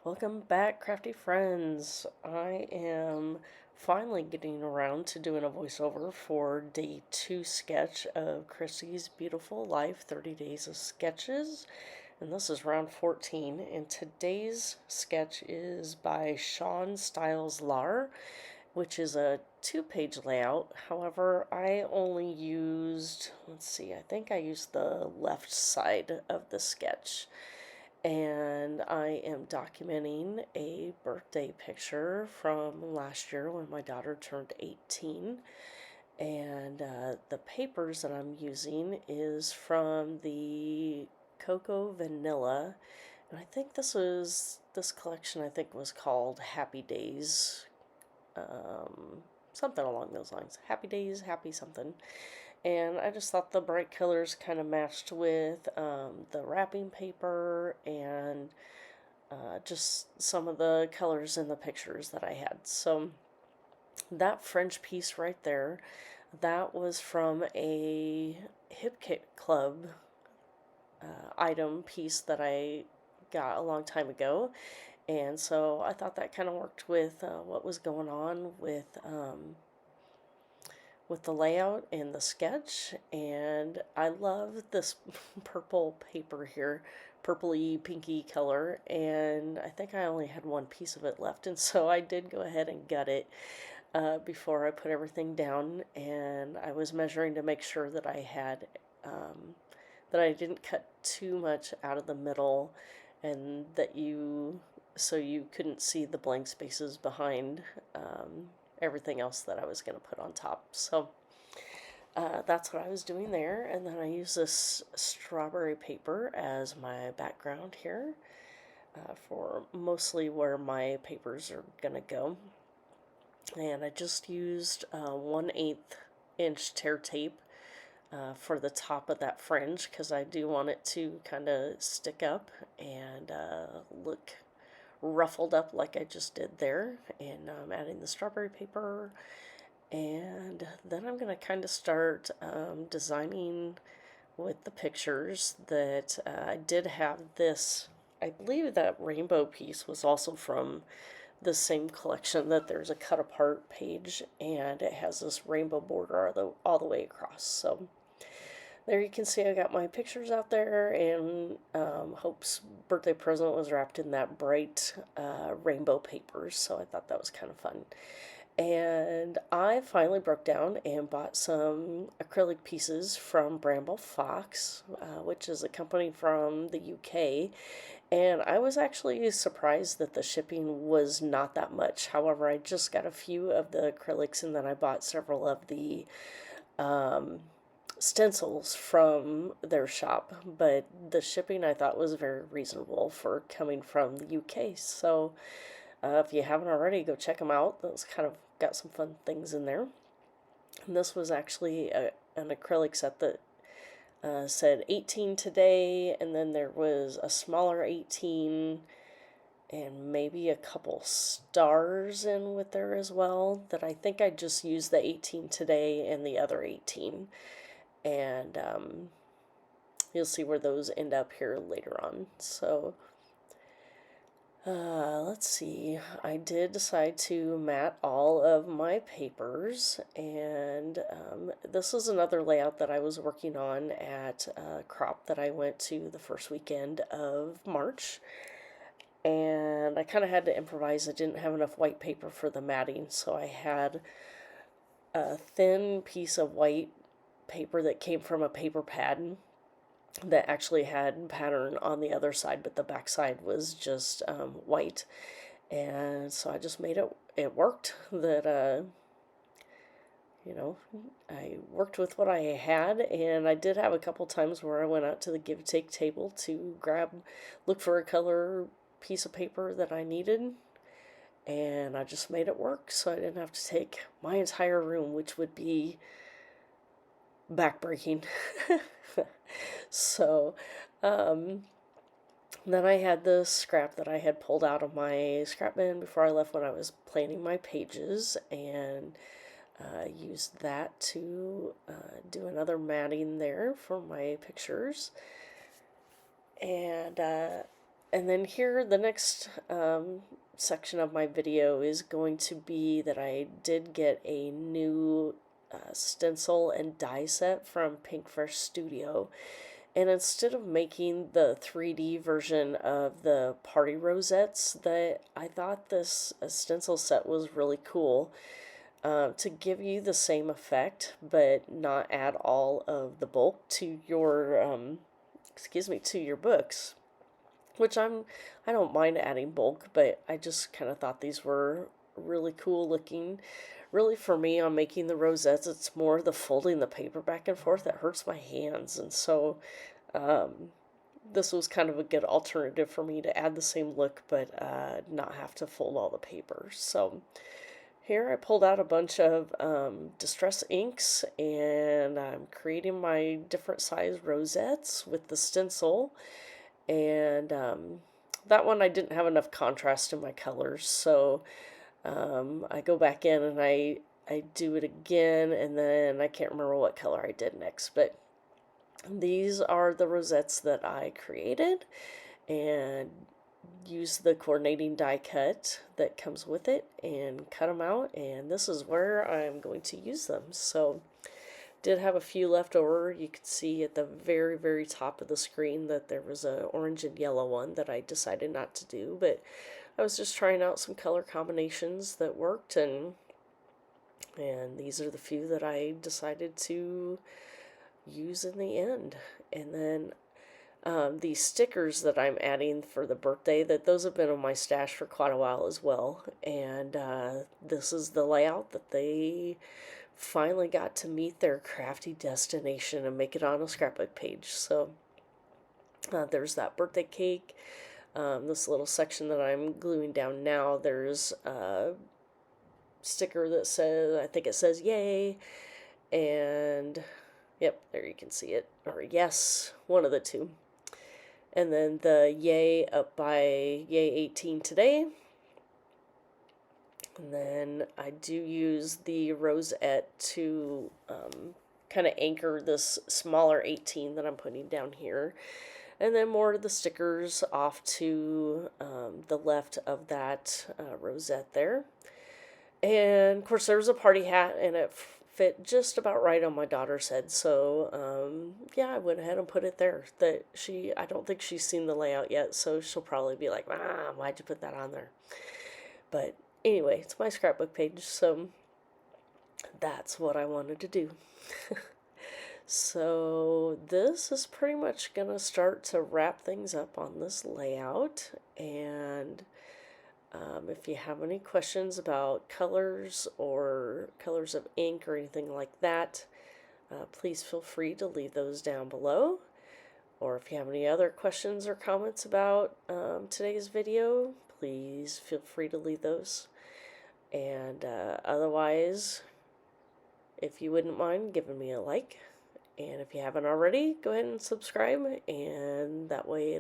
Welcome back, crafty friends. I am finally getting around to doing a voiceover for day 2 sketch of Chrissy's Beautiful Life 30 Days of Sketches. And this is round 14. And today's sketch is by Sean Styles Lar, which is a 2-page layout. However, I only used, I think I used the left side of the sketch. And I am documenting a birthday picture from last year when my daughter turned 18. And the papers that I'm using is from the Cocoa Vanilla. And I think this collection I think was called Happy Days. Something along those lines. Happy Days, Happy something. And I just thought the bright colors kind of matched with the wrapping paper and just some of the colors in the pictures that I had. So that French piece right there, that was from a Hip Kit Club item piece that I got a long time ago. And so I thought that kind of worked with what was going on with the layout and the sketch. And I love this purple paper here, purpley pinky color, and I think I only had one piece of it left, and so I did go ahead and gut it before I put everything down. And I was measuring to make sure that I had that I didn't cut too much out of the middle, and that so you couldn't see the blank spaces behind everything else that I was going to put on top. So that's what I was doing there. And then I use this strawberry paper as my background here for mostly where my papers are going to go. And I just used 1/8 inch tear tape for the top of that fringe, because I do want it to kind of stick up and look ruffled up like I just did there. And I'm adding the strawberry paper, and then I'm going to kind of start designing with the pictures that I did have this. I believe that rainbow piece was also from the same collection, that there's a cut apart page and it has this rainbow border all the way across. So there you can see I got my pictures out there, and Hope's birthday present was wrapped in that bright rainbow paper, so I thought that was kind of fun. And I finally broke down and bought some acrylic pieces from Bramble Fox, which is a company from the UK. And I was actually surprised that the shipping was not that much. However, I just got a few of the acrylics, and then I bought several of the stencils from their shop, but the shipping I thought was very reasonable for coming from the UK. So if you haven't already, go check them out. Those kind of got some fun things in there. And this was actually an acrylic set that said 18 today, and then there was a smaller 18 and maybe a couple stars in with there as well, that I think I just used the 18 today and the other 18. And you'll see where those end up here later on. So let's see, I did decide to mat all of my papers, and this is another layout that I was working on at a crop that I went to the first weekend of March. And I kind of had to improvise. I didn't have enough white paper for the matting, so I had a thin piece of white paper that came from a paper pad that actually had pattern on the other side, but the back side was just white. And so I just made it worked. That I worked with what I had, and I did have a couple times where I went out to the give take table to look for a color piece of paper that I needed, and I just made it work, so I didn't have to take my entire room, which would be backbreaking. So then I had the scrap that I had pulled out of my scrap bin before I left when I was planning my pages, and used that to do another matting there for my pictures. And And then here, the next section of my video is going to be that I did get a new stencil and die set from Pinkfresh Studio. And instead of making the 3D version of the party rosettes, that I thought this stencil set was really cool to give you the same effect, but not add all of the bulk to your to your books. Which I don't mind adding bulk, but I just kind of thought these were really cool looking. Really, for me, on making the rosettes, it's more the folding the paper back and forth that hurts my hands, and so um, this was kind of a good alternative for me to add the same look, but not have to fold all the paper. So here I pulled out a bunch of distress inks, and I'm creating my different size rosettes with the stencil. And that one I didn't have enough contrast in my colors, so I go back in and I do it again, and then I can't remember what color I did next, but these are the rosettes that I created and use the coordinating die cut that comes with it and cut them out, and this is where I'm going to use them. So did have a few left over. You could see at the very, very top of the screen that there was a orange and yellow one that I decided not to do, but I was just trying out some color combinations that worked, and these are the few that I decided to use in the end. And then these stickers that I'm adding for the birthday, that those have been on my stash for quite a while as well, and this is the layout that they finally got to meet their crafty destination and make it on a scrapbook page. So there's that birthday cake. This little section that I'm gluing down now, there's a sticker that says, I think it says yay, and yep, there you can see it, or yes, one of the two. And then the yay up by yay 18 today. And then I do use the rosette to kind of anchor this smaller 18 that I'm putting down here. And then more of the stickers off to the left of that rosette there. And of course there was a party hat, and it fit just about right on my daughter's head. So yeah, I went ahead and put it there. I don't think she's seen the layout yet, so she'll probably be like, "Ah, why'd you put that on there?" But anyway, it's my scrapbook page, so that's what I wanted to do. So this is pretty much gonna start to wrap things up on this layout, and if you have any questions about colors or colors of ink or anything like that, please feel free to leave those down below. Or if you have any other questions or comments about today's video, please feel free to leave those. And otherwise, if you wouldn't mind giving me a like, and if you haven't already, go ahead and subscribe, and that way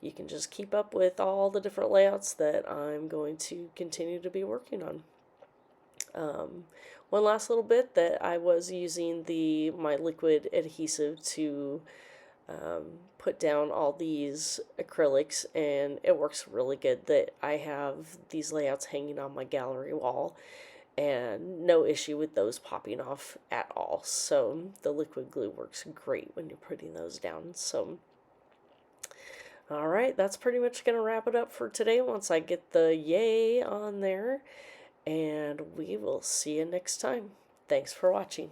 you can just keep up with all the different layouts that I'm going to continue to be working on. One last little bit, that I was using my liquid adhesive to put down all these acrylics, and it works really good. That I have these layouts hanging on my gallery wall, and no issue with those popping off at all. So the liquid glue works great when you're putting those down. So alright, that's pretty much going to wrap it up for today once I get the yay on there, and we will see you next time. Thanks for watching.